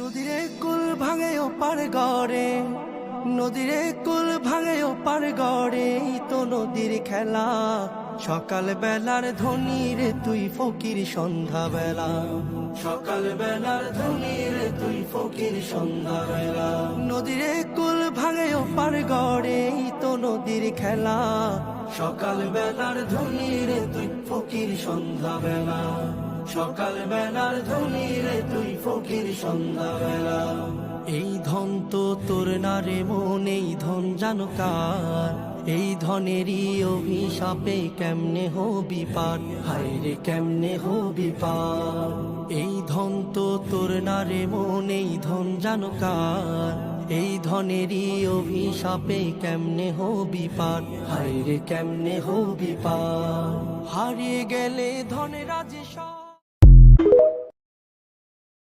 নদীরে কুল ভাঙে ওপার গড়ে, নদীরে কুল ভাঙে ওপার গড়ে, তো নদীর খেলা। সকাল বেলার ধনী রে তুই ফকির সন্ধ্যা বেলা, সকাল বেলার ধনী রে তুই ফকির সন্ধ্যা বেলা। নদীরে কুল ভাঙে ওপার গড়ে, তো নদীর খেলা। সকাল বেলার ধনী রে তুই ফকির সন্ধ্যা বেলা, সকাল বেলার ধনী রে তুই ফকির সন্ধ্যা বেলা। এই ধন তো তোর না রে মন, এই ধন জানো কার? এই ধনেরই অভিশাপে কেমনে হবি পার, হায় রে কেমনে হবি পার। এই ধন তো তোর না রে মন, এই ধন জানো কার? এই ধনেরই অভিশাপে কেমনে হবি পার, হায় রে কেমনে হবি পার। হারিয়ে গেলে ধনেরা যে সব